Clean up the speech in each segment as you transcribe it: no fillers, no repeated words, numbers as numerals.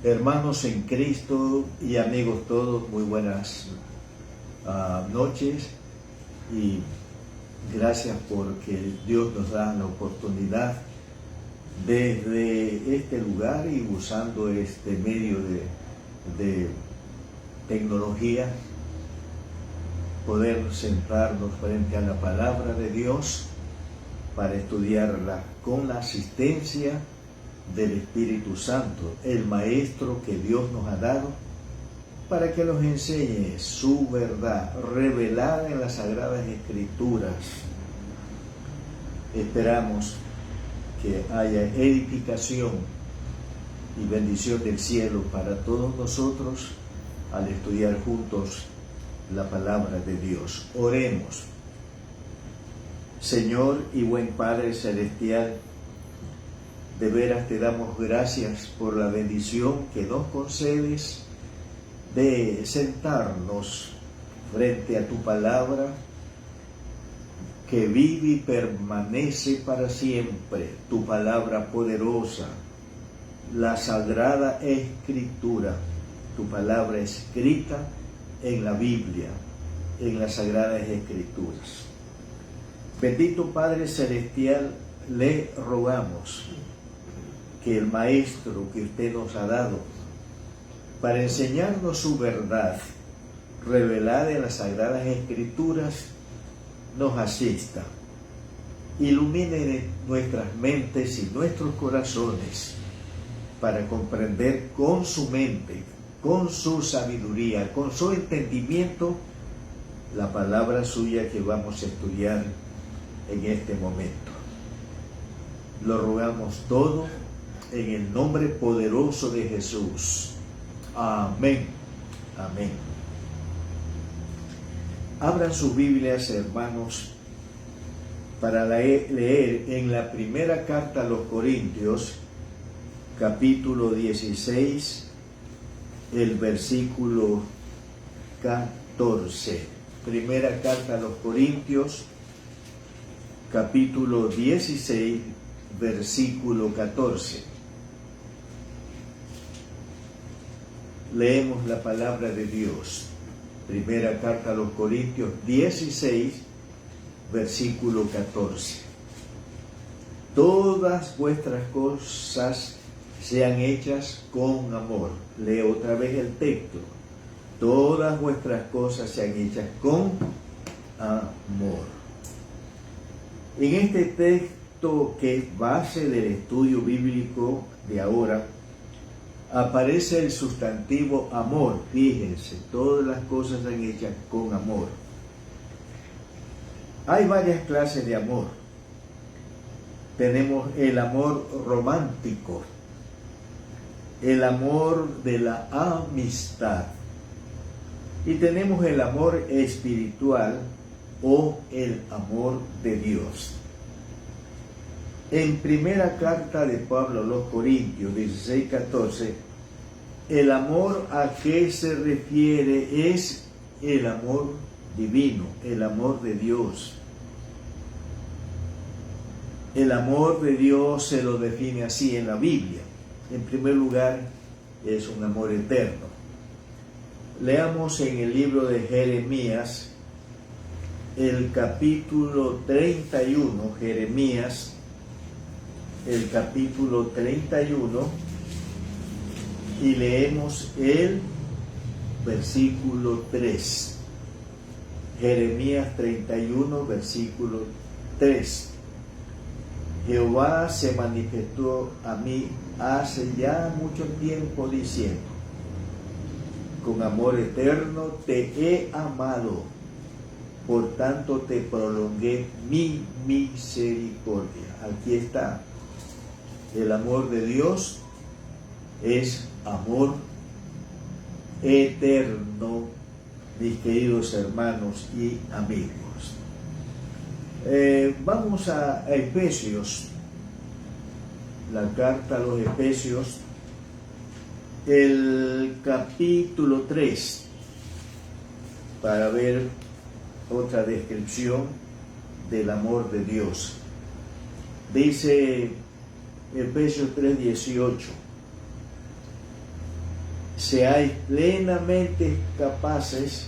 Hermanos en Cristo y amigos todos, muy buenas noches y gracias porque Dios nos da la oportunidad desde este lugar y usando este medio de tecnología poder sentarnos frente a la palabra de Dios para estudiarla con la asistencia del Espíritu Santo, el Maestro que Dios nos ha dado, para que nos enseñe su verdad revelada en las Sagradas Escrituras. Esperamos que haya edificación y bendición del cielo para todos nosotros al estudiar juntos la palabra de Dios. Oremos. Señor y buen Padre Celestial, de veras te damos gracias por la bendición que nos concedes de sentarnos frente a tu palabra que vive y permanece para siempre, tu palabra poderosa, la Sagrada Escritura, tu palabra escrita en la Biblia, en las Sagradas Escrituras. Bendito Padre Celestial, le rogamos que el Maestro que usted nos ha dado para enseñarnos su verdad revelada en las Sagradas Escrituras nos asista, ilumine nuestras mentes y nuestros corazones para comprender con su mente, con su sabiduría, con su entendimiento la palabra suya que vamos a estudiar en este momento. Lo rogamos todo en el nombre poderoso de Jesús. Amén. Amén. Abran sus Biblias, hermanos, para leer en la primera carta a los Corintios, capítulo 16, el versículo 14. Primera carta a los Corintios, capítulo 16, versículo 14. Leemos la palabra de Dios. Primera carta a los Corintios 16, versículo 14. Todas vuestras cosas sean hechas con amor. Leo otra vez el texto. Todas vuestras cosas sean hechas con amor. En este texto, que es base del estudio bíblico de ahora, aparece el sustantivo amor. Fíjense, todas las cosas están hechas con amor. Hay varias clases de amor. Tenemos el amor romántico, el amor de la amistad, y tenemos el amor espiritual o el amor de Dios. En primera carta de Pablo a los Corintios 16:14, el amor a que se refiere es el amor divino, el amor de Dios. El amor de Dios se lo define así en la Biblia. En primer lugar, es un amor eterno. Leamos en el libro de Jeremías, el capítulo 31, Jeremías, el capítulo 31, y leemos el versículo 3. Jeremías 31, versículo 3. Jehová se manifestó a mí hace ya mucho tiempo diciendo: con amor eterno te he amado, por tanto te prolongué mi misericordia. Aquí está. El amor de Dios es amor eterno, mis queridos hermanos y amigos. Vamos a Efesios, la carta a los Efesios, el capítulo 3, para ver otra descripción del amor de Dios. Dice Efesios 3:18: seáis plenamente capaces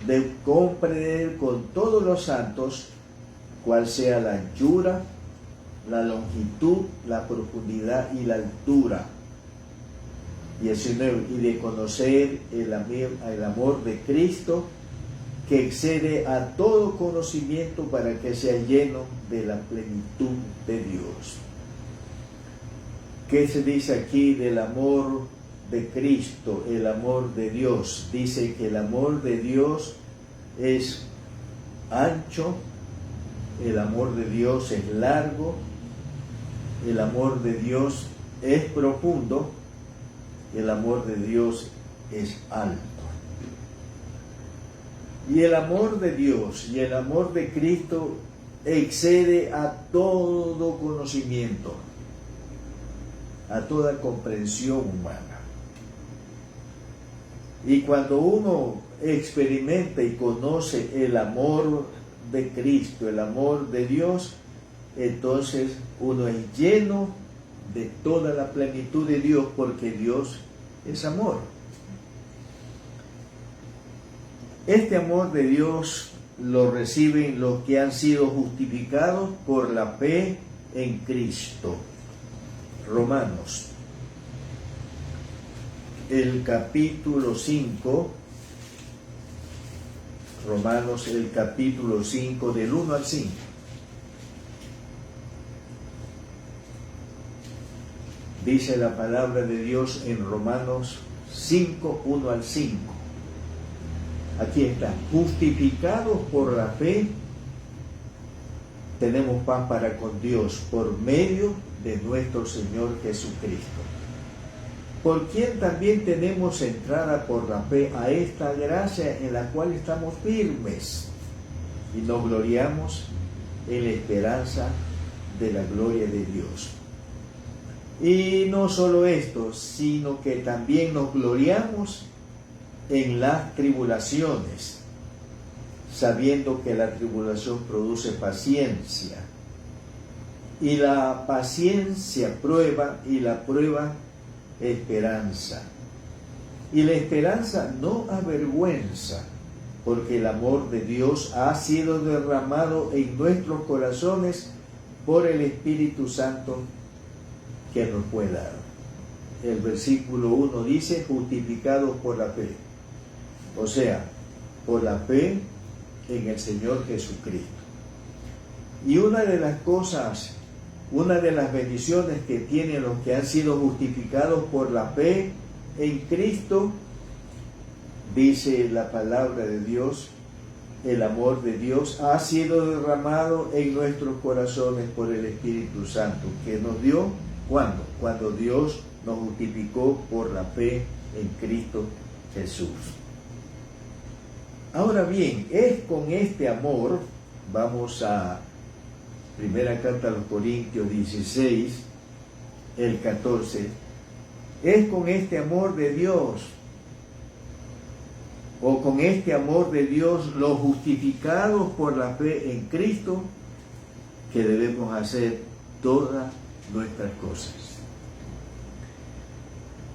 de comprender con todos los santos cuál sea la anchura, la longitud, la profundidad y la altura. 19. Y de conocer el amor de Cristo, que excede a todo conocimiento, para que sea lleno de la plenitud de Dios. ¿Qué se dice aquí del amor de Cristo, el amor de Dios? Dice que el amor de Dios es ancho, el amor de Dios es largo, el amor de Dios es profundo, el amor de Dios es alto. Y el amor de Dios y el amor de Cristo excede a todo conocimiento, a toda comprensión humana. Y cuando uno experimenta y conoce el amor de Cristo, el amor de Dios, entonces uno es lleno de toda la plenitud de Dios, porque Dios es amor. Este amor de Dios lo reciben los que han sido justificados por la fe en Cristo. Romanos, el capítulo 5, Romanos, el capítulo 5, del 1 al 5. Dice la palabra de Dios en Romanos 5, 1 al 5. Aquí está: justificados por la fe, tenemos paz para con Dios por medio de nuestro Señor Jesucristo, por quien también tenemos entrada por la fe a esta gracia en la cual estamos firmes y nos gloriamos en la esperanza de la gloria de Dios. Y no solo esto, sino que también nos gloriamos en las tribulaciones, sabiendo que la tribulación produce paciencia, y la paciencia prueba, y la prueba esperanza. Y la esperanza no avergüenza, porque el amor de Dios ha sido derramado en nuestros corazones por el Espíritu Santo que nos fue dado. El versículo 1 dice: justificados por la fe. O sea, por la fe en el Señor Jesucristo. Y una de las cosas, una de las bendiciones que tienen los que han sido justificados por la fe en Cristo, dice la palabra de Dios, el amor de Dios ha sido derramado en nuestros corazones por el Espíritu Santo, que nos dio, ¿cuándo? Cuando Dios nos justificó por la fe en Cristo Jesús. Ahora bien, es con este amor, vamos a primera carta a los Corintios 16, el 14, es con este amor de Dios, o con este amor de Dios, los justificados por la fe en Cristo, que debemos hacer todas nuestras cosas.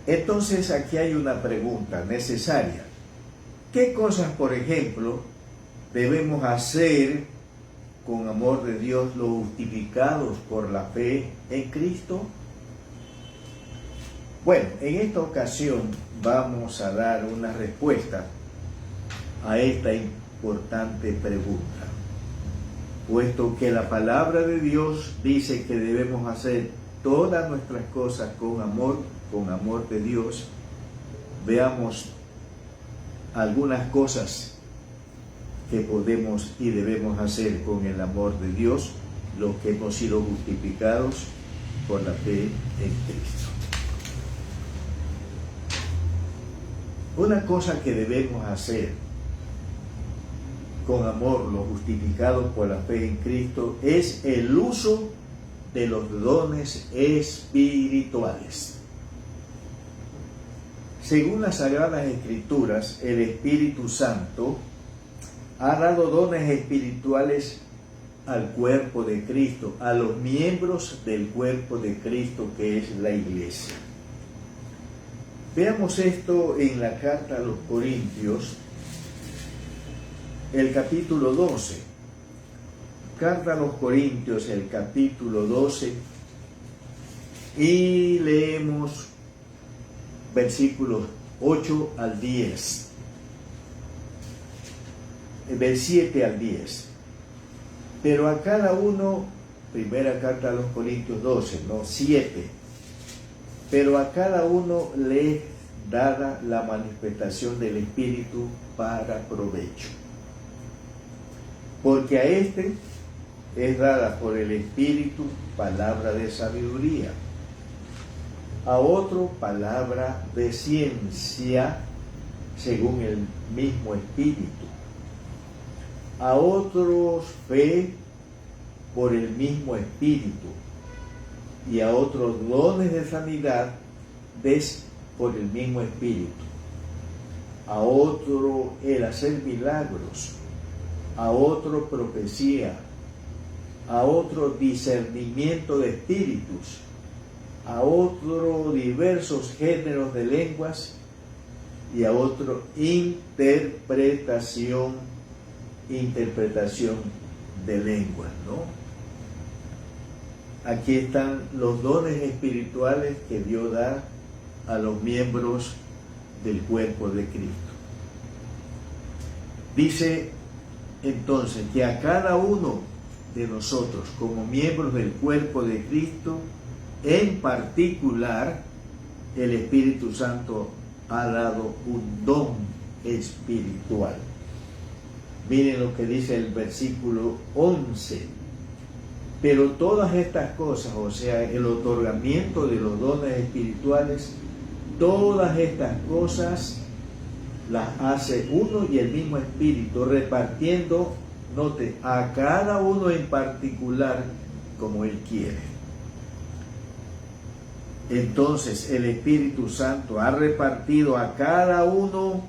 Entonces aquí hay una pregunta necesaria. ¿Qué cosas, por ejemplo, debemos hacer con amor de Dios los justificados por la fe en Cristo? Bueno, en esta ocasión vamos a dar una respuesta a esta importante pregunta, puesto que la palabra de Dios dice que debemos hacer todas nuestras cosas con amor de Dios. Veamos algunas cosas que podemos y debemos hacer con el amor de Dios, los que hemos sido justificados por la fe en Cristo. Una cosa que debemos hacer con amor, los justificados por la fe en Cristo, es el uso de los dones espirituales. Según las Sagradas Escrituras, el Espíritu Santo ha dado dones espirituales al cuerpo de Cristo, a los miembros del cuerpo de Cristo, que es la Iglesia. Veamos esto en la carta a los Corintios, el capítulo 12. Carta a los Corintios, el capítulo 12, y leemos versículos 8 al 10, del 7 al 10. Pero a cada uno, primera carta a los Corintios 12, no 7, pero a cada uno le es dada la manifestación del Espíritu para provecho. Porque a este es dada por el Espíritu palabra de sabiduría, a otro palabra de ciencia según el mismo Espíritu, a otros fe por el mismo Espíritu, y a otros dones de sanidad por el mismo Espíritu, a otro el hacer milagros, a otro profecía, a otro discernimiento de espíritus, a otro diversos géneros de lenguas, y a otro interpretación de lenguas, ¿no? Aquí están los dones espirituales que Dios da a los miembros del cuerpo de Cristo. Dice entonces que a cada uno de nosotros, como miembros del cuerpo de Cristo, en particular, el Espíritu Santo ha dado un don espiritual. Miren lo que dice el versículo 11. Pero todas estas cosas, o sea, el otorgamiento de los dones espirituales, todas estas cosas las hace uno y el mismo Espíritu, repartiendo, note, a cada uno en particular como Él quiere. Entonces, el Espíritu Santo ha repartido a cada uno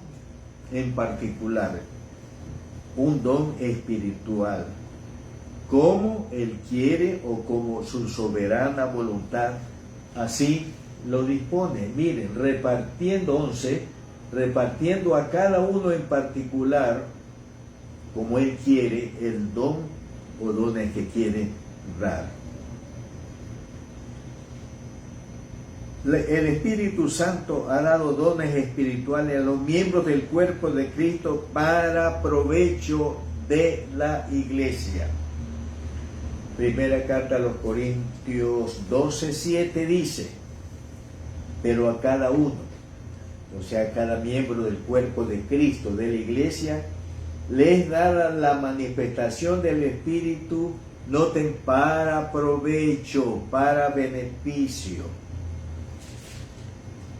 en particular un don espiritual, como Él quiere o como su soberana voluntad así lo dispone. Miren, repartiendo a cada uno en particular, como Él quiere, el don o dones que quiere dar. El Espíritu Santo ha dado dones espirituales a los miembros del cuerpo de Cristo para provecho de la iglesia. Primera carta a los Corintios 12:7 dice: pero a cada uno, o sea, a cada miembro del cuerpo de Cristo, de la iglesia, le es dada la manifestación del Espíritu, noten, para provecho, para beneficio,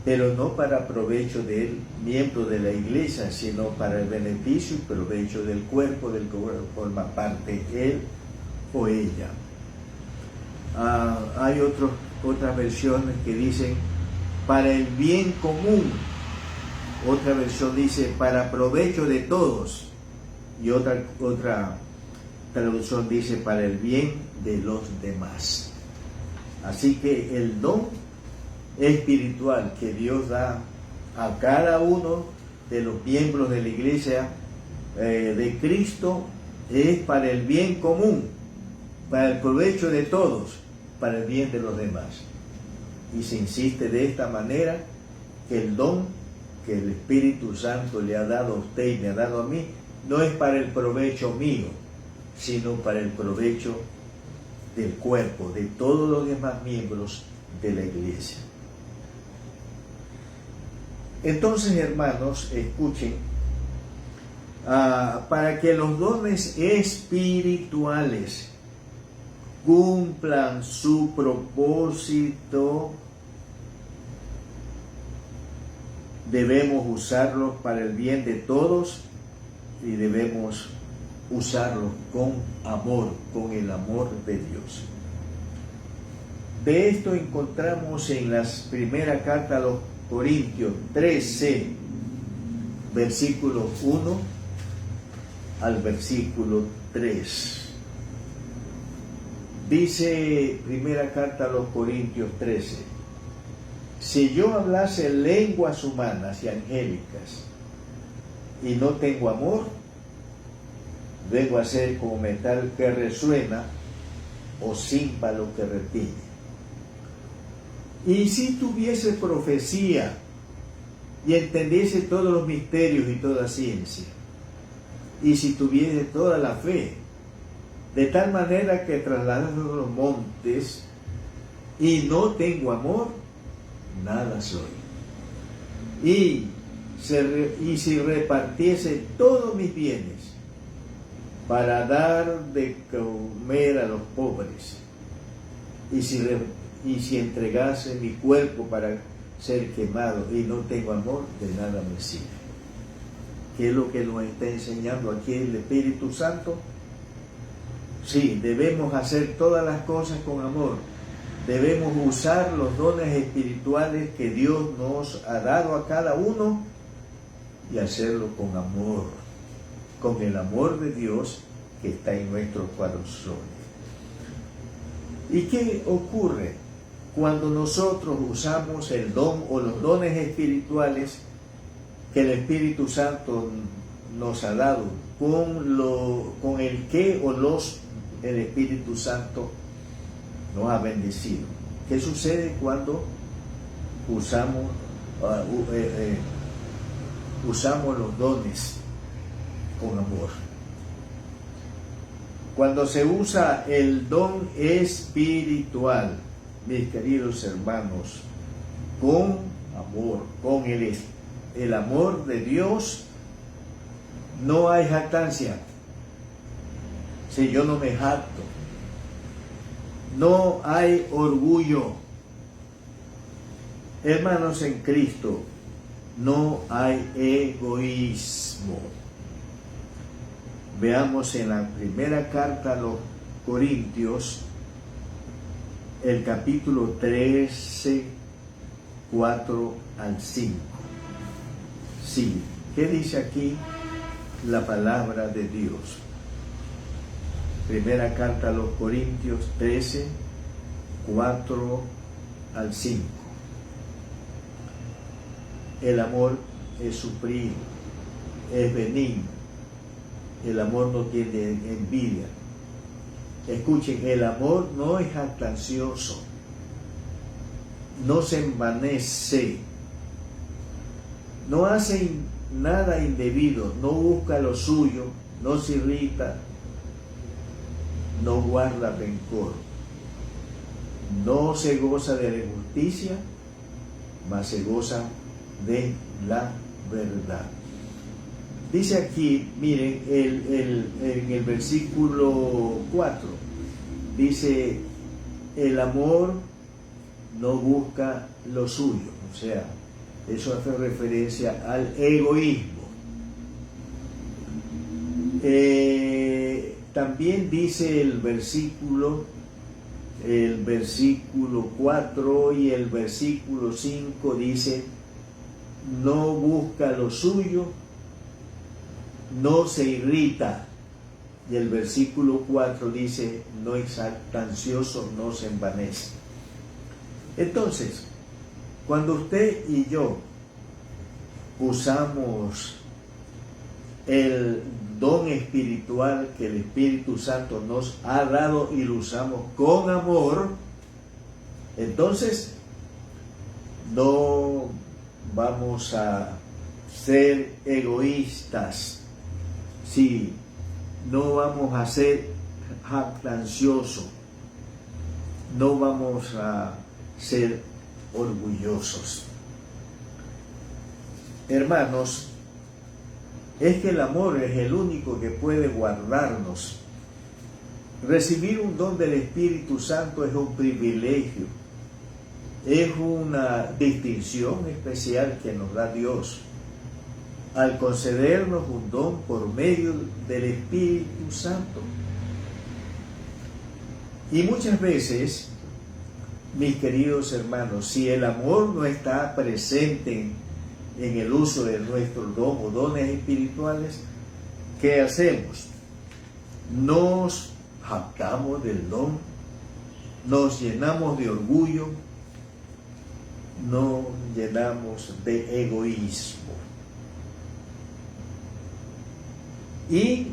pero no para provecho del miembro de la iglesia, sino para el beneficio y provecho del cuerpo del que forma parte él o ella. Hay otras versiones que dicen para el bien común, otra versión dice para provecho de todos, y otra traducción dice para el bien de los demás. Así que el don espiritual que Dios da a cada uno de los miembros de la iglesia de Cristo es para el bien común, para el provecho de todos, para el bien de los demás. Y se insiste de esta manera que el don que el Espíritu Santo le ha dado a usted y me ha dado a mí no es para el provecho mío, sino para el provecho del cuerpo, de todos los demás miembros de la iglesia. Entonces, hermanos, escuchen, para que los dones espirituales cumplan su propósito, debemos usarlos para el bien de todos y debemos usarlos con amor, con el amor de Dios. De esto encontramos en la primera carta a los Corintios 13, versículo 1 al versículo 3. Dice primera carta a los Corintios 13: si yo hablase lenguas humanas y angélicas y no tengo amor, vengo a ser como metal que resuena o címbalo que retiñe. Y si tuviese profecía y entendiese todos los misterios y toda ciencia, y si tuviese toda la fe, de tal manera que trasladase los montes, y no tengo amor, nada soy. Y si repartiese todos mis bienes para dar de comer a los pobres, y si entregase mi cuerpo para ser quemado y no tengo amor, de nada me sirve. ¿Qué es lo que nos está enseñando aquí el Espíritu Santo? Sí, debemos hacer todas las cosas con amor. Debemos usar los dones espirituales que Dios nos ha dado a cada uno y hacerlo con amor, con el amor de Dios que está en nuestros corazones. ¿Y qué ocurre cuando nosotros usamos el don o los dones espirituales que el Espíritu Santo nos ha dado, con el que o los el Espíritu Santo nos ha bendecido? ¿Qué sucede cuando usamos los dones con amor? Cuando se usa el don espiritual, mis queridos hermanos, con amor, con el amor de Dios, no hay jactancia. Si yo no me jacto, no hay orgullo. Hermanos en Cristo, no hay egoísmo. Veamos en la primera carta a los Corintios, el capítulo 13, 4 al 5. Sí, ¿qué dice aquí la palabra de Dios? Primera carta a los Corintios 13, 4 al 5. El amor es sufrido, es benigno. El amor no tiene envidia. Escuchen, el amor no es jactancioso, no se envanece, no hace nada indebido, no busca lo suyo, no se irrita, no guarda rencor, no se goza de la injusticia, mas se goza de la verdad. Dice aquí, miren, en el versículo 4, dice, el amor no busca lo suyo, o sea, eso hace referencia al egoísmo. También dice el versículo 4 y el versículo 5 dice, no busca lo suyo, no se irrita. Y el versículo 4 dice, no es jactancioso, no se envanece. Entonces, cuando usted y yo usamos el don espiritual que el Espíritu Santo nos ha dado y lo usamos con amor, entonces no vamos a ser egoístas. Sí, no vamos a ser jactanciosos, no vamos a ser orgullosos. Hermanos, es que el amor es el único que puede guardarnos. Recibir un don del Espíritu Santo es un privilegio, es una distinción especial que nos da Dios al concedernos un don por medio del Espíritu Santo. Y muchas veces, mis queridos hermanos, si el amor no está presente en el uso de nuestro don o dones espirituales, ¿qué hacemos? Nos jactamos del don, nos llenamos de orgullo no llenamos de egoísmo. Y,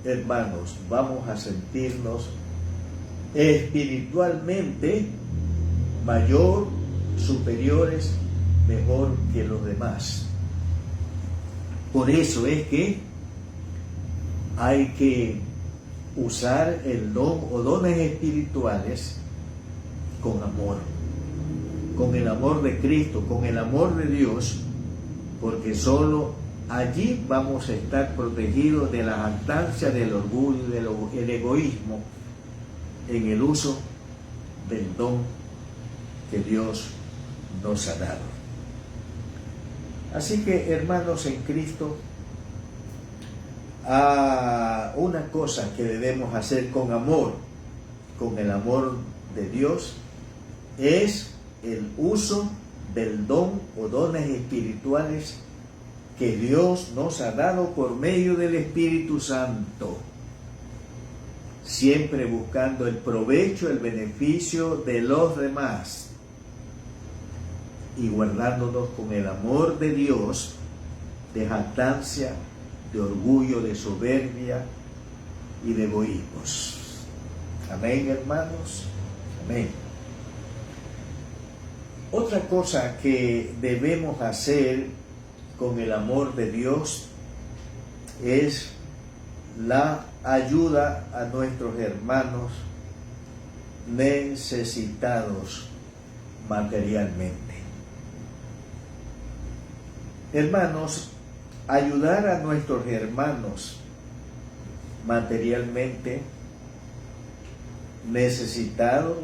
hermanos, vamos a sentirnos espiritualmente mayor, superiores, mejor que los demás. Por eso es que hay que usar el don o dones espirituales con amor, con el amor de Cristo, con el amor de Dios, porque solo allí vamos a estar protegidos de la jactancia, del orgullo y del egoísmo en el uso del don que Dios nos ha dado. Así que, hermanos en Cristo, una cosa que debemos hacer con amor, con el amor de Dios, es el uso del don o dones espirituales que Dios nos ha dado por medio del Espíritu Santo, siempre buscando el provecho, el beneficio de los demás y guardándonos con el amor de Dios de jactancia, de orgullo, de soberbia y de egoísmos. Amén, hermanos. Amén. Otra cosa que debemos hacer con el amor de Dios es la ayuda a nuestros hermanos necesitados materialmente. Hermanos, ayudar a nuestros hermanos materialmente necesitados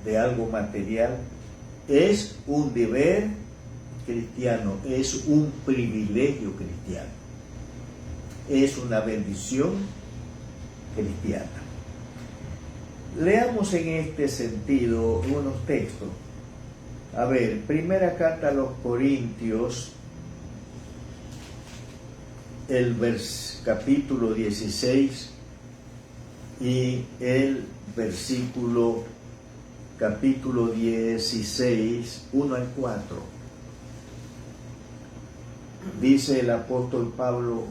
de algo material es un deber cristiano, es un privilegio cristiano, es una bendición cristiana. Leamos en este sentido unos textos. A ver, primera carta a los Corintios, el capítulo 16 y el capítulo 16, 1 al 4. Dice el apóstol Pablo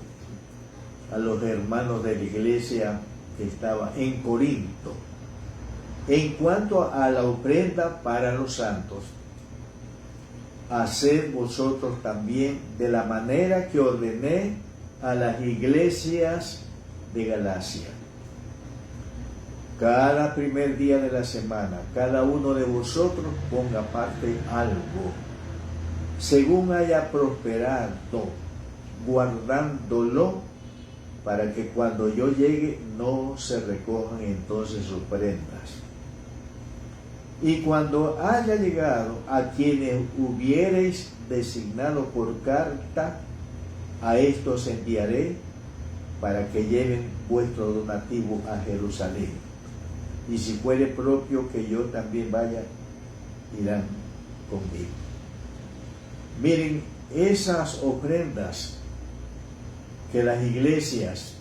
a los hermanos de la iglesia que estaba en Corinto: en cuanto a la ofrenda para los santos, haced vosotros también de la manera que ordené a las iglesias de Galacia. Cada primer día de la semana, cada uno de vosotros ponga aparte algo, según haya prosperado, guardándolo, para que cuando yo llegue no se recojan entonces sus prendas. Y cuando haya llegado a quienes hubiereis designado por carta, a estos enviaré para que lleven vuestro donativo a Jerusalén. Y si fuere propio que yo también vaya, irán conmigo. Miren, esas ofrendas que las iglesias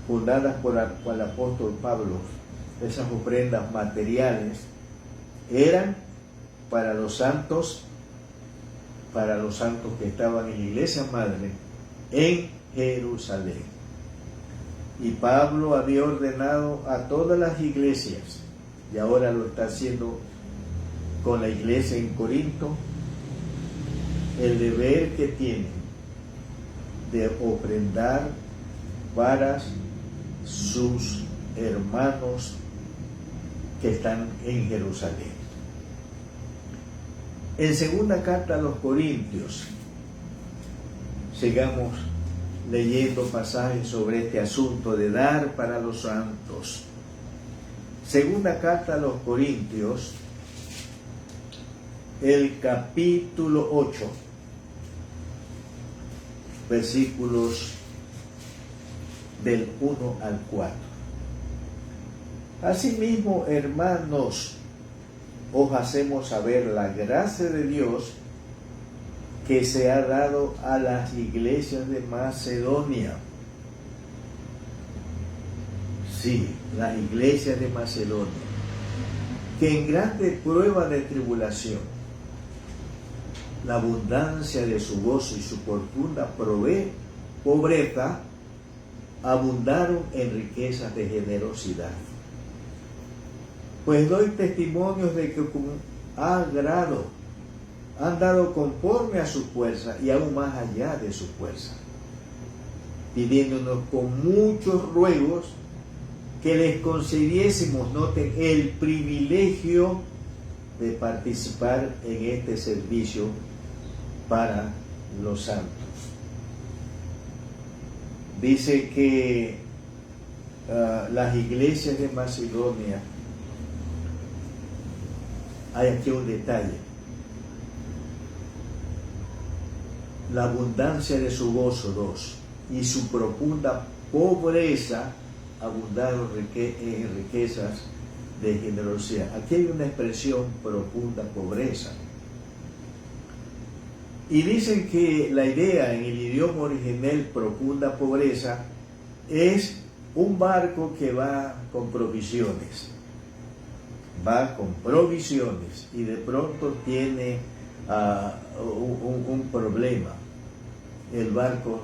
fundadas por el apóstol Pablo, esas ofrendas materiales, eran para los santos que estaban en la iglesia madre en Jerusalén. Y Pablo había ordenado a todas las iglesias, y ahora lo está haciendo con la iglesia en Corinto, el deber que tienen de ofrendar para sus hermanos que están en Jerusalén. En segunda carta a los Corintios, sigamos leyendo pasajes sobre este asunto de dar para los santos. Segunda carta a los Corintios, el capítulo 8, versículos del 1 al 4. Asimismo, hermanos, os hacemos saber la gracia de Dios que se ha dado a las iglesias de Macedonia. Sí, las iglesias de Macedonia, que en grande prueba de tribulación la abundancia de su gozo y su profunda pobreza abundaron en riquezas de generosidad. Pues doy testimonios de que con agrado han dado conforme a su fuerza y aún más allá de su fuerza, pidiéndonos con muchos ruegos que les concediésemos, noten, el privilegio de participar en este servicio para los santos. Dice que las iglesias de Macedonia, hay aquí un detalle: la abundancia de su gozo, 2, y su profunda pobreza abundaron en riquezas de generosidad. Aquí hay una expresión: profunda pobreza. Y dicen que la idea en el idioma original, profunda pobreza, es un barco que va con provisiones. Va con provisiones y de pronto tiene un problema. El barco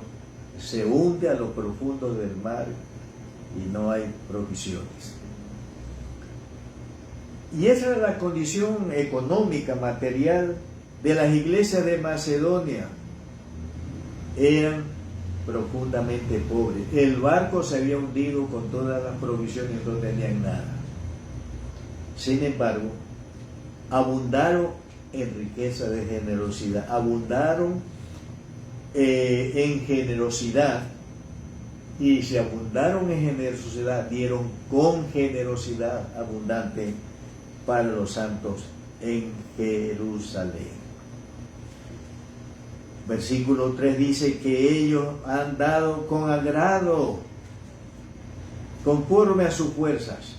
se hunde a lo profundo del mar y no hay provisiones. Y esa era la condición económica, material de las iglesias de Macedonia. Eran profundamente pobres. El barco se había hundido con todas las provisiones, no tenían nada. Sin embargo, abundaron en riqueza de generosidad, abundaron en generosidad, y si abundaron en generosidad, dieron con generosidad abundante para los santos en Jerusalén. Versículo 3 dice que ellos han dado con agrado, conforme a sus fuerzas,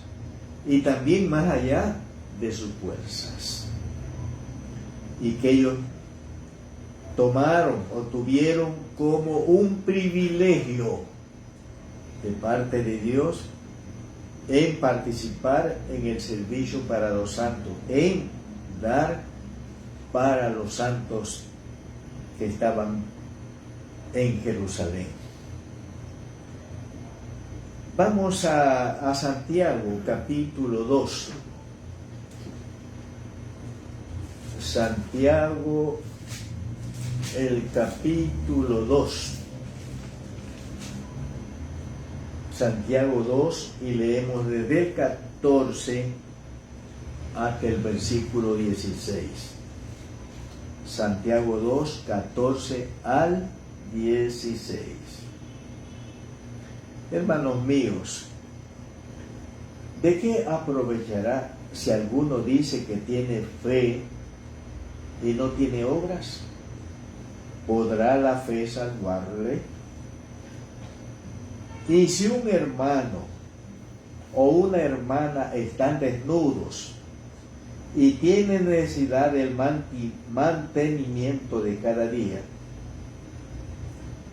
y también más allá de sus fuerzas. Y que ellos tomaron o tuvieron como un privilegio de parte de Dios en participar en el servicio para los santos, en dar para los santos que estaban en Jerusalén. Vamos a Santiago, capítulo 2. Santiago, el capítulo 2. Santiago 2, y leemos desde el 14 hasta el versículo 16. Santiago 2, 14 al 16. Hermanos míos, ¿de qué aprovechará si alguno dice que tiene fe y no tiene obras? ¿Podrá la fe salvarle? Y si un hermano o una hermana están desnudos y tienen necesidad del mantenimiento de cada día,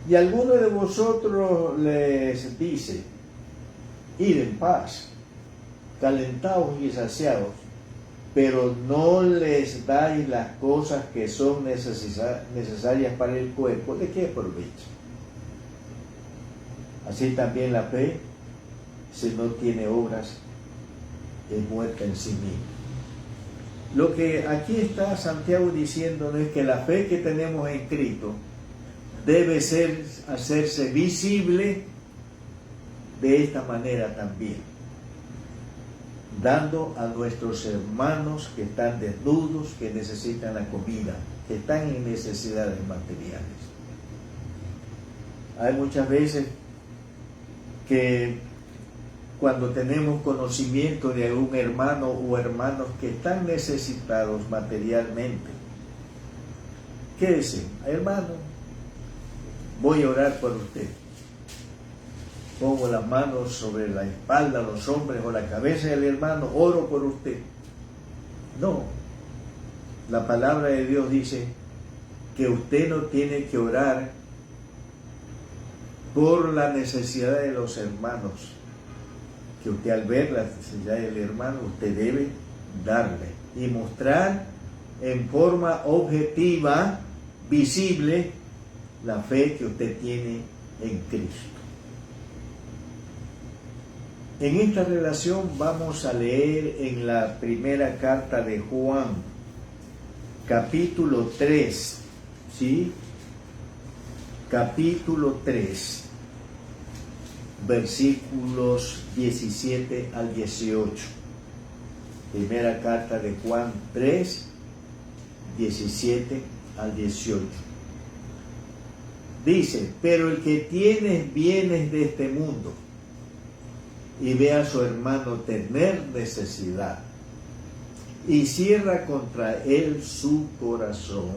y alguno de vosotros les dice: id en paz, calentaos y saciados, pero no les dais las cosas que son necesarias para el cuerpo, ¿de qué aprovecha? Así también la fe, si no tiene obras, es muerta en sí misma. Lo que aquí está Santiago diciendo es que la fe que tenemos en Cristo debe hacerse visible de esta manera también, dando a nuestros hermanos que están desnudos, que necesitan la comida, que están en necesidades materiales. Hay muchas veces que cuando tenemos conocimiento de algún hermano o hermanos que están necesitados materialmente, ¿qué dicen? Hermano, voy a orar por usted. Pongo las manos sobre la espalda, los hombros o la cabeza del hermano, oro por usted. No, la palabra de Dios dice que usted no tiene que orar por la necesidad de los hermanos, que usted al ver la necesidad del hermano, usted debe darle y mostrar en forma objetiva, visible, la fe que usted tiene en Cristo. En esta relación vamos a leer en la primera carta de Juan, capítulo 3, ¿sí? Capítulo 3, versículos 17 al 18. Primera carta de Juan 3, 17 al 18. Dice: pero el que tiene bienes de este mundo y ve a su hermano tener necesidad y cierra contra él su corazón,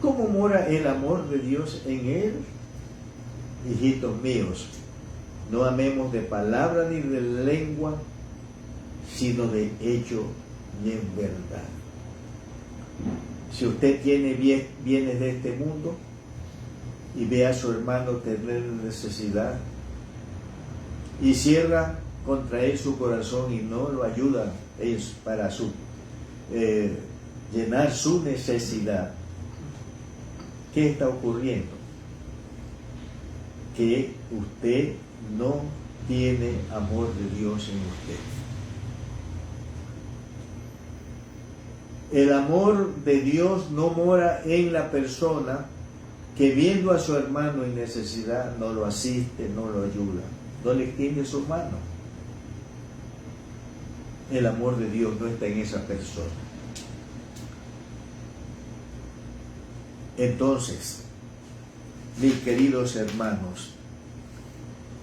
¿cómo mora el amor de Dios en él? Hijitos míos, no amemos de palabra ni de lengua, sino de hecho y en verdad. Si usted tiene bienes de este mundo y ve a su hermano tener necesidad y cierra contra él su corazón y no lo ayuda para llenar su necesidad, ¿qué está ocurriendo? Que usted no tiene amor de Dios en usted. El amor de Dios no mora en la persona que, viendo a su hermano en necesidad, no lo asiste, no lo ayuda, no le extiende su mano. El amor de Dios no está en esa persona. Entonces, mis queridos hermanos,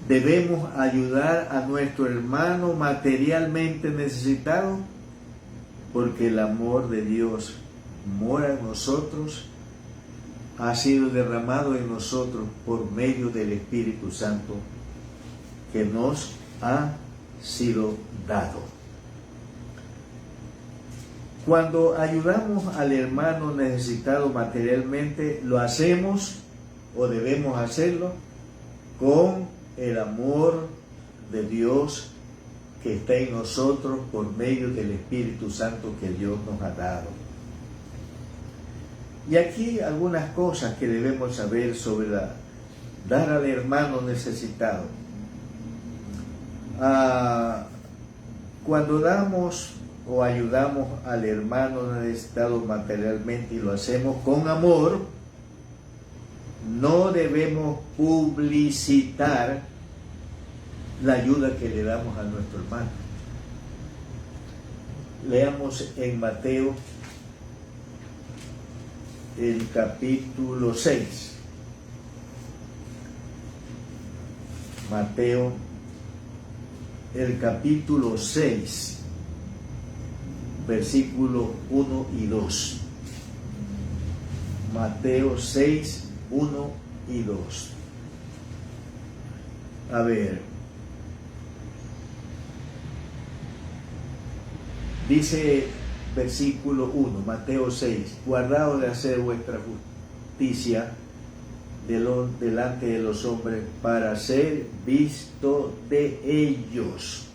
debemos ayudar a nuestro hermano materialmente necesitado, porque el amor de Dios mora en nosotros, ha sido derramado en nosotros por medio del Espíritu Santo que nos ha sido dado. Cuando ayudamos al hermano necesitado materialmente, lo hacemos o debemos hacerlo con el amor de Dios que está en nosotros por medio del Espíritu Santo que Dios nos ha dado. Y aquí algunas cosas que debemos saber sobre dar al hermano necesitado. Cuando damos o ayudamos al hermano necesitado materialmente y lo hacemos con amor, no debemos publicitar la ayuda que le damos a nuestro hermano. Leamos en Mateo el capítulo 6. Mateo el capítulo 6, versículos 1 y 2. Mateo 6, 1 y 2. A ver. Dice versículo 1, Mateo 6: guardaos de hacer vuestra justicia delante de los hombres para ser visto de ellos.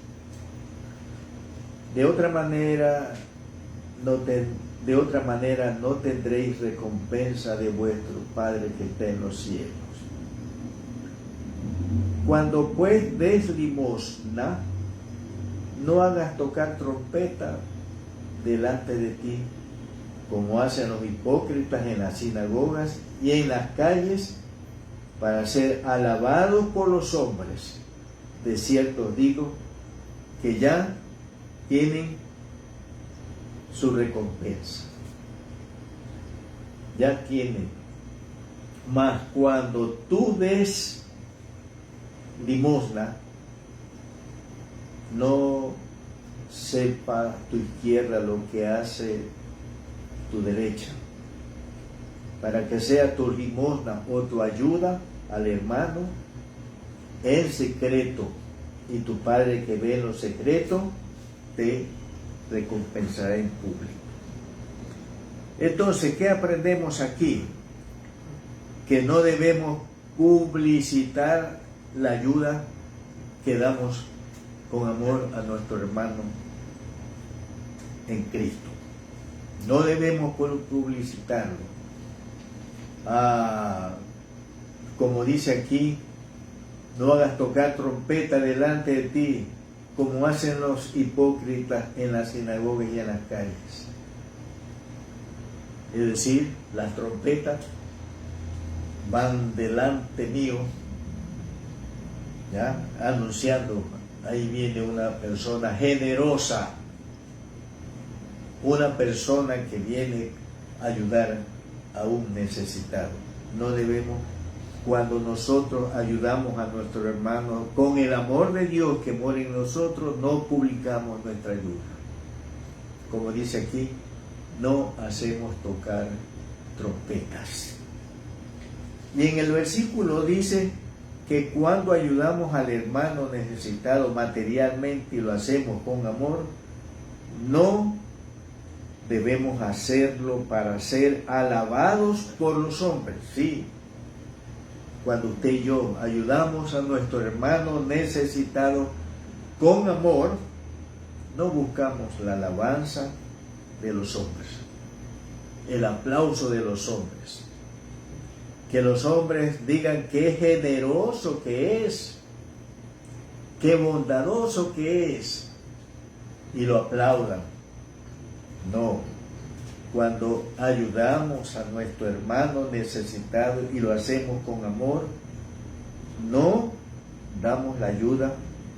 De otra manera no tendréis recompensa de vuestro Padre que está en los cielos. Cuando pues des limosna, no hagas tocar trompeta delante de ti, como hacen los hipócritas en las sinagogas y en las calles, para ser alabados por los hombres. De cierto os digo que ya tienen su recompensa. Ya tienen. Mas cuando tú des limosna, no sepa tu izquierda lo que hace tu derecha, para que sea tu limosna o tu ayuda al hermano en secreto, y tu Padre que ve en lo secreto te recompensará en público. Entonces, ¿qué aprendemos aquí? Que no debemos publicitar la ayuda que damos con amor a nuestro hermano en Cristo. No debemos publicitarlo. Como dice aquí, no hagas tocar trompeta delante de ti, como hacen los hipócritas en las sinagogas y en las calles. Es decir, las trompetas van delante mío, ¿ya? Anunciando, ahí viene una persona generosa, una persona que viene a ayudar a un necesitado. No debemos, cuando nosotros ayudamos a nuestro hermano con el amor de Dios que mora en nosotros, no publicamos nuestra ayuda. Como dice aquí, no hacemos tocar trompetas. Y en el versículo dice que cuando ayudamos al hermano necesitado materialmente y lo hacemos con amor, no debemos hacerlo para ser alabados por los hombres. Sí, cuando usted y yo ayudamos a nuestro hermano necesitado con amor, no buscamos la alabanza de los hombres, el aplauso de los hombres. Que los hombres digan qué generoso que es, qué bondadoso que es, y lo aplaudan. No, cuando ayudamos a nuestro hermano necesitado y lo hacemos con amor, no damos la ayuda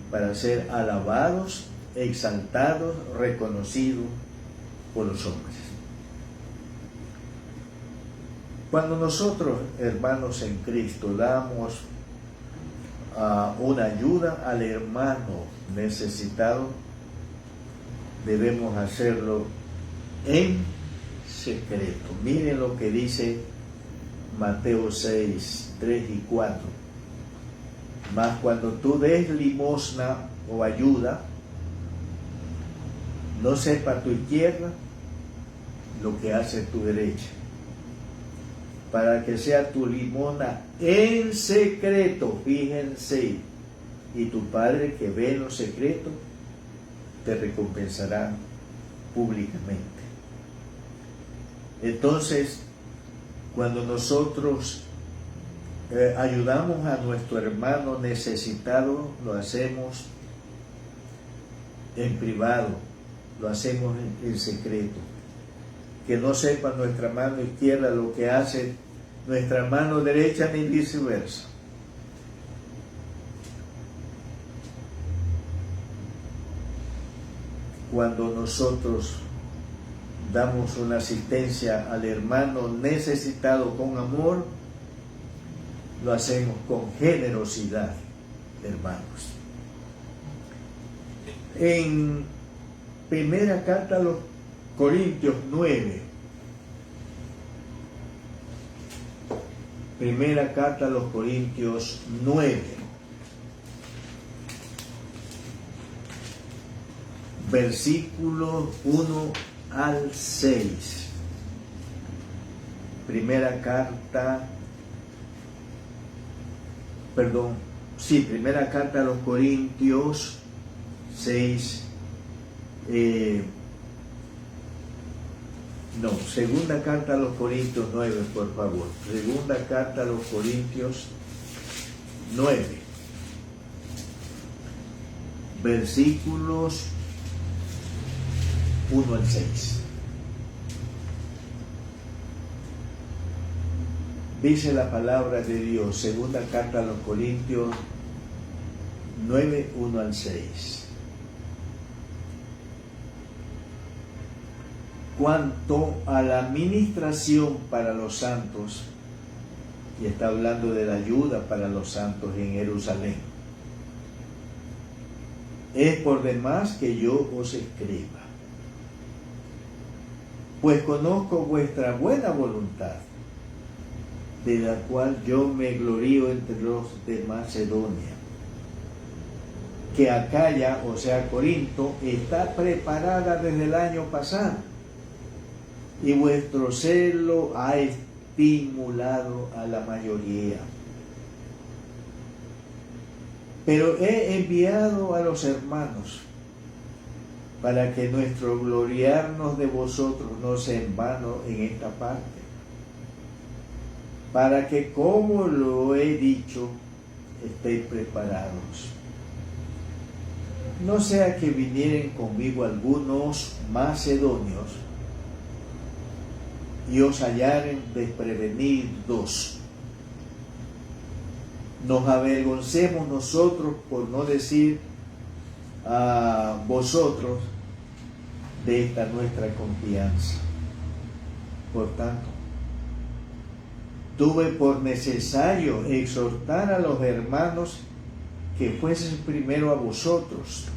para ser alabados, exaltados, reconocidos por los hombres. Cuando nosotros, hermanos en Cristo, damos una ayuda al hermano necesitado, debemos hacerlo en secreto. Miren lo que dice Mateo 6, 3 y 4. Mas cuando tú des limosna o ayuda, no sepa tu izquierda lo que hace tu derecha, para que sea tu limosna en secreto, fíjense, y tu Padre que ve en lo secreto te recompensará públicamente. Entonces, cuando nosotros ayudamos a nuestro hermano necesitado, lo hacemos en privado, lo hacemos en secreto. Que no sepa nuestra mano izquierda lo que hace nuestra mano derecha, ni viceversa. Cuando nosotros damos una asistencia al hermano necesitado con amor, lo hacemos con generosidad, hermanos. En primera carta a los Corintios 9, primera carta a los Corintios 9, versículos 1 al 6. Primera carta a los Corintios 6, segunda carta a los Corintios 9, por favor. Segunda carta a los Corintios 9, versículos 1 al 6. Dice la palabra de Dios, segunda carta a los Corintios 9, 1 al 6. Cuanto a la ministración para los santos, y está hablando de la ayuda para los santos en Jerusalén, es por demás que yo os escriba, pues conozco vuestra buena voluntad, de la cual yo me glorío entre los de Macedonia, que Acaya, o sea Corinto, está preparada desde el año pasado, y vuestro celo ha estimulado a la mayoría. Pero he enviado a los hermanos para que nuestro gloriarnos de vosotros no sea en vano en esta parte, para que, como lo he dicho, estéis preparados. No sea que vinieren conmigo algunos macedonios y os hallaren desprevenidos. Nos avergoncemos nosotros, por no decir a vosotros, de esta nuestra confianza. Por tanto, tuve por necesario exhortar a los hermanos que fuesen primero a vosotros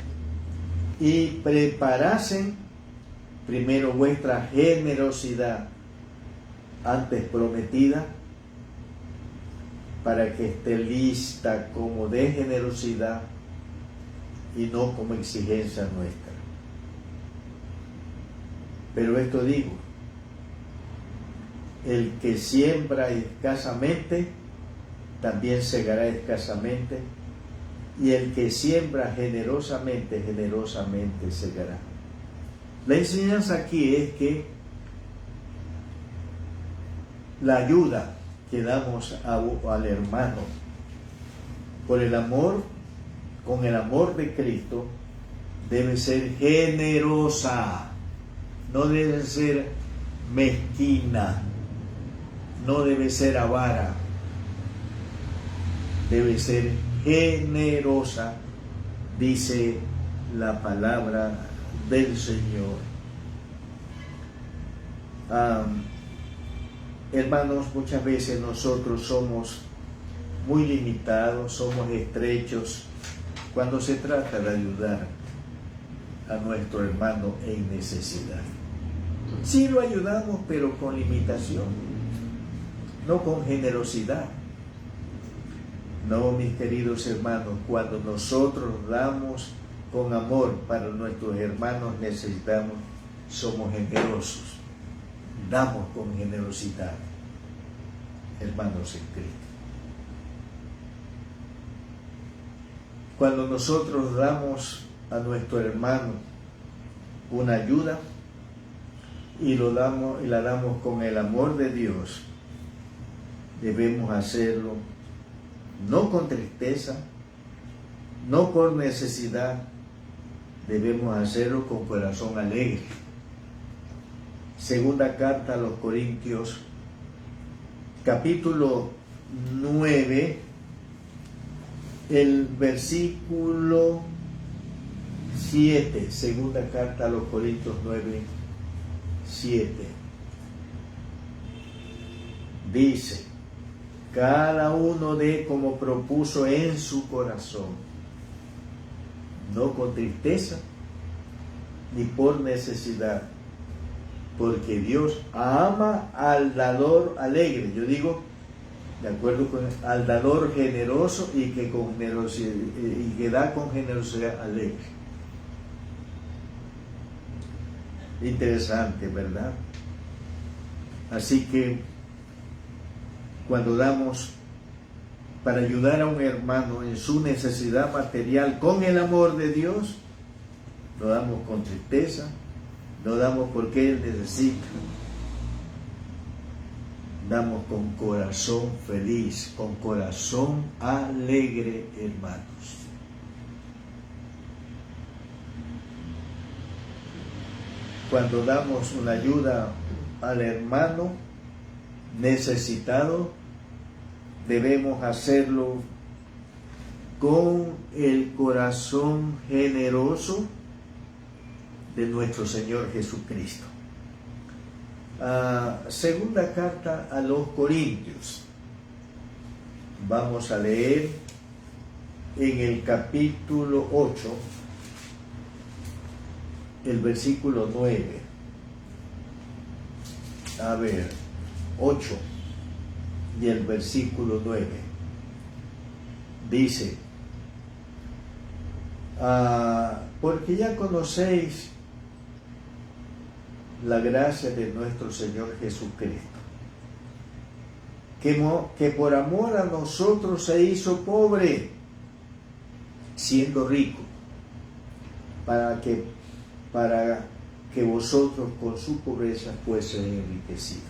y preparasen primero vuestra generosidad antes prometida, para que esté lista como de generosidad y no como exigencia nuestra. Pero esto digo, el que siembra escasamente, también segará escasamente, y el que siembra generosamente, generosamente segará. La enseñanza aquí es que la ayuda que damos al hermano por el amor, con el amor de Cristo, debe ser generosa, no debe ser mezquina, no debe ser avara, debe ser generosa, dice la palabra del Señor. Hermanos, muchas veces nosotros somos muy limitados, somos estrechos cuando se trata de ayudar a nuestro hermano en necesidad. Sí lo ayudamos, pero con limitación, no con generosidad. No, mis queridos hermanos, cuando nosotros damos con amor para nuestros hermanos necesitamos, somos generosos, damos con generosidad, hermanos en Cristo. Cuando nosotros damos a nuestro hermano una ayuda y la damos con el amor de Dios, debemos hacerlo no con tristeza, no por necesidad, debemos hacerlo con corazón alegre. Segunda carta a los Corintios, capítulo 9, el versículo 7. Segunda carta a los Corintios 9, 7. Dice: cada uno dé como propuso en su corazón, no con tristeza ni por necesidad, porque Dios ama al dador alegre. Yo digo, de acuerdo con al dador generoso y que con generosidad, y que da con generosidad alegre. Interesante, ¿verdad? Así que cuando damos para ayudar a un hermano en su necesidad material con el amor de Dios, no damos con tristeza, no damos porque Él necesita, damos con corazón feliz, con corazón alegre, hermanos. Cuando damos una ayuda al hermano necesitado, debemos hacerlo con el corazón generoso de nuestro Señor Jesucristo. Segunda carta a los Corintios. Vamos a leer en el capítulo 8, el versículo 9. 8 y el versículo 9. Dice: porque ya conocéis la gracia de nuestro Señor Jesucristo, que por amor a nosotros se hizo pobre, siendo rico, para que para que vosotros con su pobreza fuesen enriquecidos.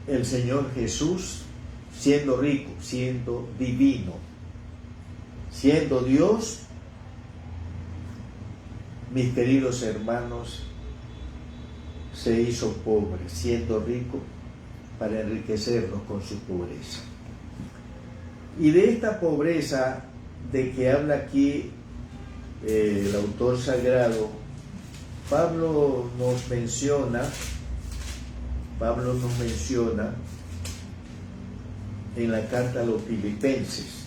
El Señor Jesús, siendo rico, siendo divino, siendo Dios, mis queridos hermanos, se hizo pobre, siendo rico, para enriquecernos con su pobreza. Y de esta pobreza de que habla aquí el autor sagrado, Pablo nos menciona en la carta a los Filipenses,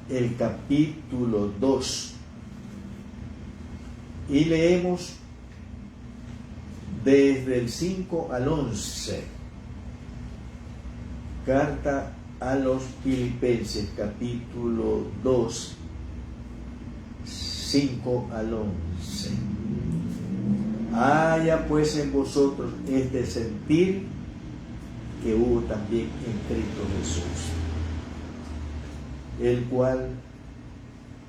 el capítulo 2, y leemos desde el 5 al 11, carta a los Filipenses, capítulo 2, 5 al 11. Haya pues en vosotros este sentir que hubo también en Cristo Jesús, el cual,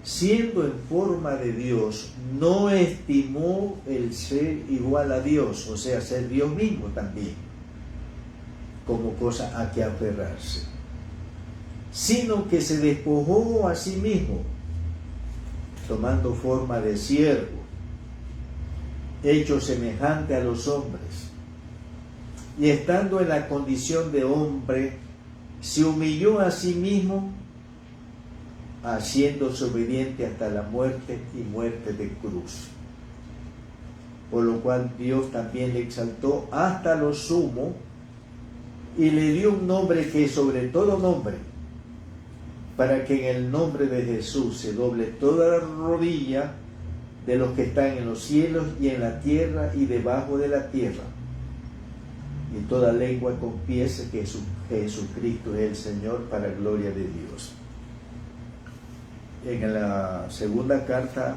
siendo en forma de Dios, no estimó el ser igual a Dios, o sea, ser Dios mismo también, como cosa a que aferrarse, sino que se despojó a sí mismo, tomando forma de siervo, hecho semejante a los hombres, y estando en la condición de hombre, se humilló a sí mismo, haciéndose obediente hasta la muerte y muerte de cruz. Por lo cual Dios también le exaltó hasta lo sumo y le dio un nombre que es sobre todo nombre, para que en el nombre de Jesús se doble toda la rodilla de los que están en los cielos y en la tierra y debajo de la tierra, y toda lengua confiese que Jesucristo es el Señor, para gloria de Dios. En la segunda carta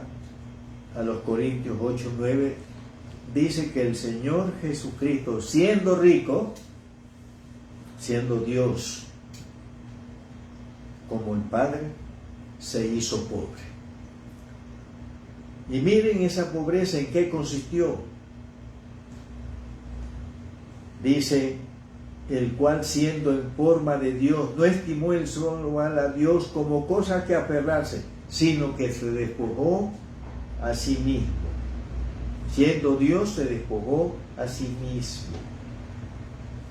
a los Corintios 8:9 dice que el Señor Jesucristo, siendo rico, siendo Dios como el Padre, se hizo pobre. Y miren esa pobreza en qué consistió. Dice, el cual siendo en forma de Dios, no estimó el ser igual a Dios como cosa que aferrarse, sino que se despojó a sí mismo. Siendo Dios, se despojó a sí mismo.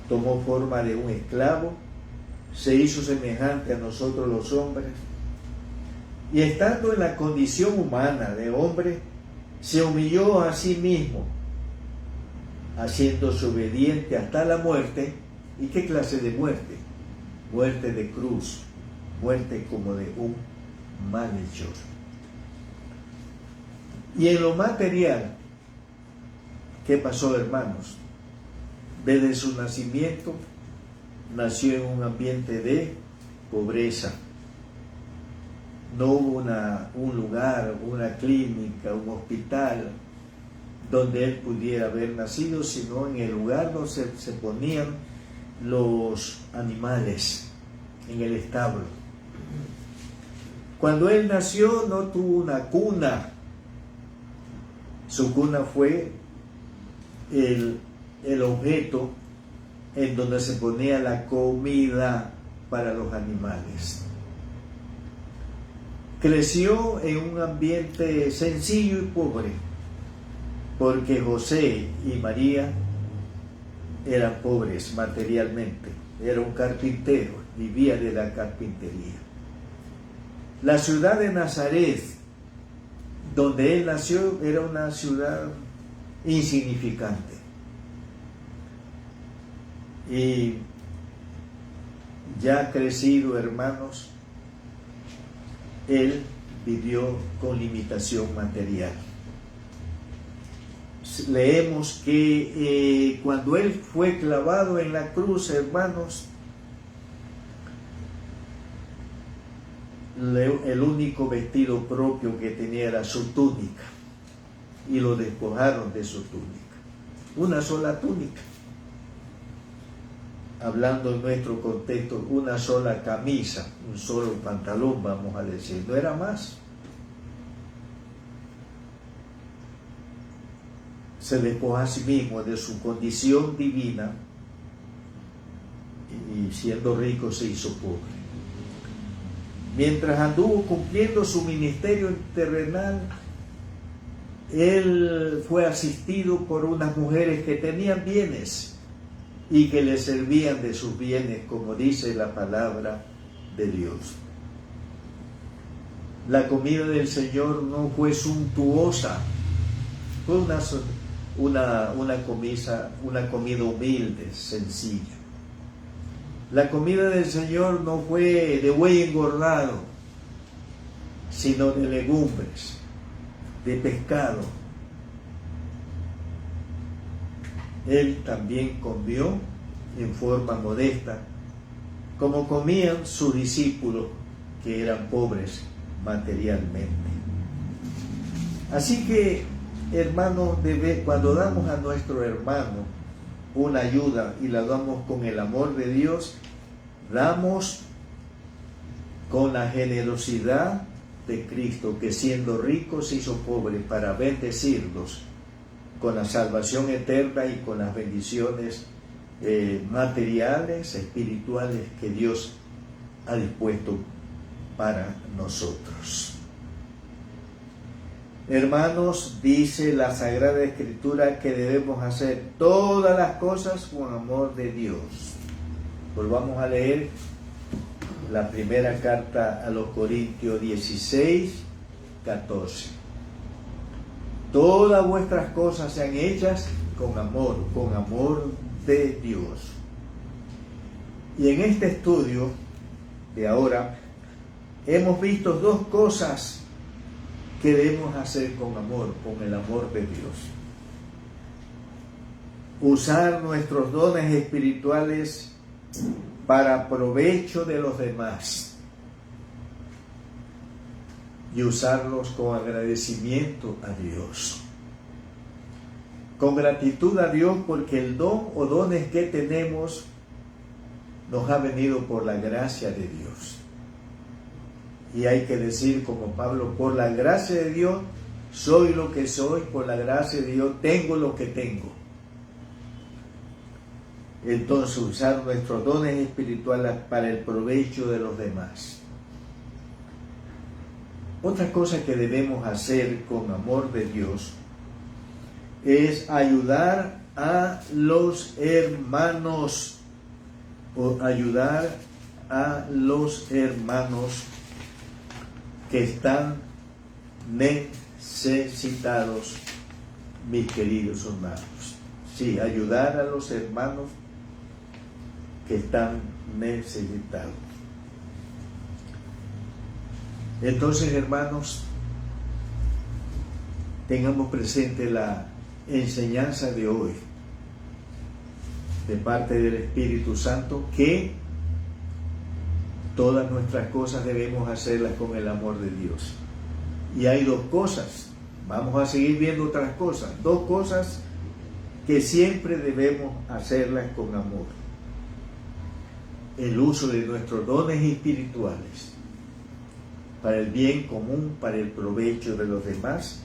Tomó forma de un esclavo, se hizo semejante a nosotros los hombres, y estando en la condición humana de hombre, se humilló a sí mismo, haciéndose obediente hasta la muerte. ¿Y qué clase de muerte? Muerte de cruz, muerte como de un malhechor. Y en lo material, ¿qué pasó, hermanos? Desde su nacimiento, nació en un ambiente de pobreza. No hubo un lugar, una clínica, un hospital donde él pudiera haber nacido, sino en el lugar donde se ponían los animales, en el establo. Cuando él nació no tuvo una cuna. Su cuna fue el objeto en donde se ponía la comida para los animales. Creció en un ambiente sencillo y pobre, porque José y María eran pobres materialmente. Era un carpintero, vivía de la carpintería. La ciudad de Nazaret, donde él nació, era una ciudad insignificante. Y ya crecido, hermanos, él vivió con limitación material. Leemos que cuando él fue clavado en la cruz, hermanos, el único vestido propio que tenía era su túnica, y lo despojaron de su túnica. Una sola túnica. Hablando en nuestro contexto, una sola camisa, un solo pantalón, vamos a decir, no era más. se despojó a sí mismo de su condición divina y siendo rico se hizo pobre. Mientras anduvo cumpliendo su ministerio terrenal, él fue asistido por unas mujeres que tenían bienes y que le servían de sus bienes, como dice la palabra de Dios. La comida del Señor no fue suntuosa, fue una comida humilde, sencilla. La comida del Señor no fue de buey engordado, sino de legumbres, de pescado. Él también comió en forma modesta, como comían sus discípulos que eran pobres materialmente. Así que, hermanos, cuando damos a nuestro hermano una ayuda y la damos con el amor de Dios, damos con la generosidad de Cristo, que siendo rico se hizo pobre para bendecirnos con la salvación eterna y con las bendiciones materiales, espirituales que Dios ha dispuesto para nosotros. Hermanos, dice la Sagrada Escritura que debemos hacer todas las cosas con amor de Dios. Volvamos a leer la primera carta a los Corintios 16, 14. Todas vuestras cosas sean hechas con amor de Dios. Y en este estudio de ahora hemos visto dos cosas que debemos hacer con amor, con el amor de Dios. Usar nuestros dones espirituales para provecho de los demás y usarlos con agradecimiento a Dios. Con gratitud a Dios porque el don o dones que tenemos nos ha venido por la gracia de Dios. Y hay que decir como Pablo, por la gracia de Dios soy lo que soy, por la gracia de Dios tengo lo que tengo. Entonces usar nuestros dones espirituales para el provecho de los demás. Otra cosa que debemos hacer con amor de Dios es ayudar a los hermanos, o ayudar a los hermanos que están necesitados, mis queridos hermanos. Sí, ayudar a los hermanos que están necesitados. Entonces, hermanos, tengamos presente la enseñanza de hoy de parte del Espíritu Santo, que todas nuestras cosas debemos hacerlas con el amor de Dios. Y hay dos cosas, vamos a seguir viendo otras cosas, dos cosas que siempre debemos hacerlas con amor. El uso de nuestros dones espirituales para el bien común, para el provecho de los demás,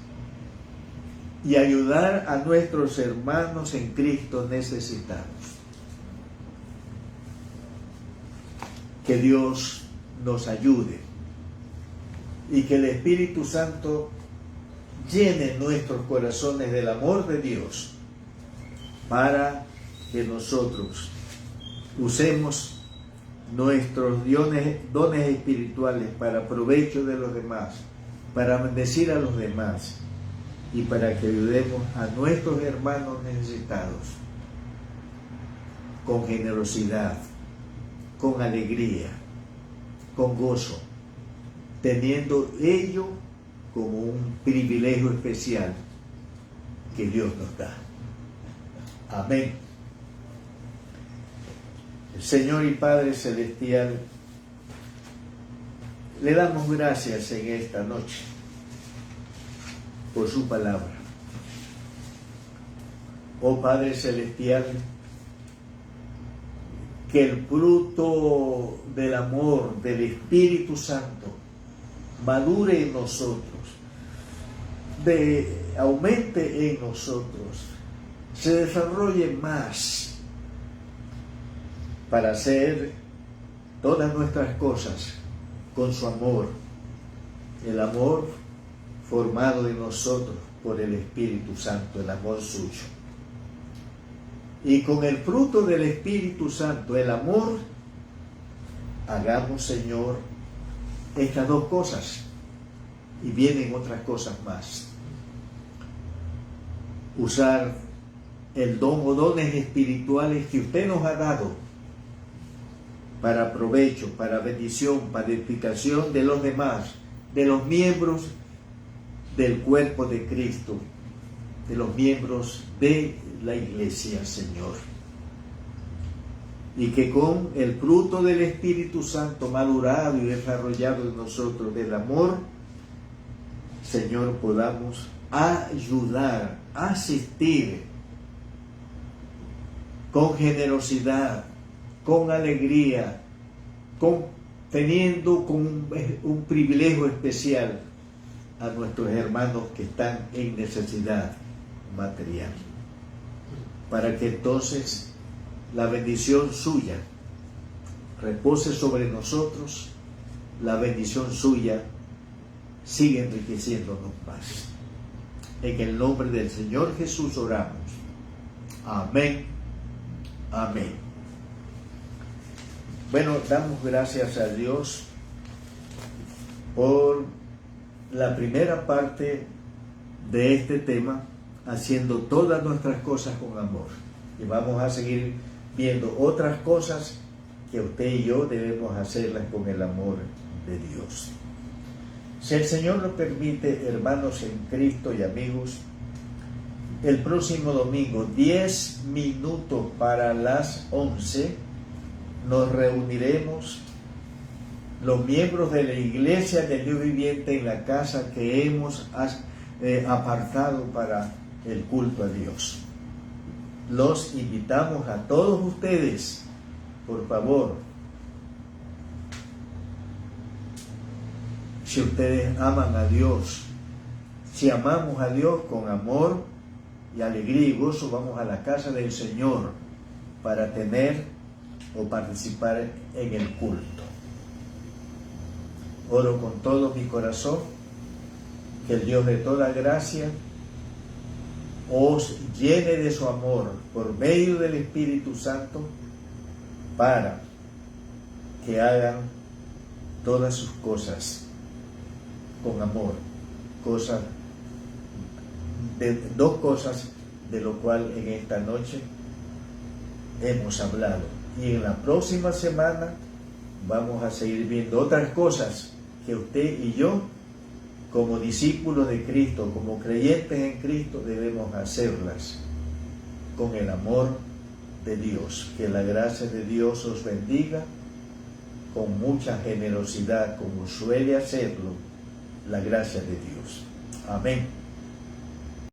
y ayudar a nuestros hermanos en Cristo necesitados. Que Dios nos ayude y que el Espíritu Santo llene nuestros corazones del amor de Dios para que nosotros usemos nuestros dones espirituales para provecho de los demás, para bendecir a los demás y para que ayudemos a nuestros hermanos necesitados con generosidad, con alegría, con gozo, teniendo ello como un privilegio especial que Dios nos da. Amén. Señor y Padre Celestial, le damos gracias en esta noche por su palabra. Oh Padre Celestial, que el fruto del amor del Espíritu Santo madure en nosotros aumente en nosotros, se desarrolle más para hacer todas nuestras cosas con su amor, el amor formado en nosotros por el Espíritu Santo, el amor suyo. Y con el fruto del Espíritu Santo, el amor, hagamos, Señor, estas dos cosas, y vienen otras cosas más. Usar el don o dones espirituales que usted nos ha dado para provecho, para bendición, para edificación de los demás, de los miembros del cuerpo de Cristo, de los miembros de la iglesia, Señor. Y que con el fruto del Espíritu Santo madurado y desarrollado en nosotros del amor, Señor, podamos ayudar, asistir con generosidad, con alegría, teniendo un privilegio especial a nuestros hermanos que están en necesidad material, para que entonces la bendición suya repose sobre nosotros, la bendición suya siga enriqueciéndonos más. En el nombre del Señor Jesús oramos. Amén. Amén. Bueno, damos gracias a Dios por la primera parte de este tema, haciendo todas nuestras cosas con amor. Y vamos a seguir viendo otras cosas que usted y yo debemos hacerlas con el amor de Dios. Si el Señor lo permite, hermanos en Cristo y amigos, el próximo domingo, 10 minutos para las 11, nos reuniremos los miembros de la Iglesia del Dios Viviente en la casa que hemos apartado para el culto a Dios. Los invitamos a todos ustedes, por favor. Si ustedes aman a Dios, si amamos a Dios con amor y alegría y gozo, vamos a la casa del Señor para tener o participar en el culto. Oro con todo mi corazón que el Dios de toda gracia os llene de su amor por medio del Espíritu Santo para que hagan todas sus cosas con amor, dos cosas de lo cual en esta noche hemos hablado. Y en la próxima semana vamos a seguir viendo otras cosas que usted y yo, como discípulos de Cristo, como creyentes en Cristo, debemos hacerlas con el amor de Dios. Que la gracia de Dios os bendiga con mucha generosidad, como suele hacerlo la gracia de Dios. Amén.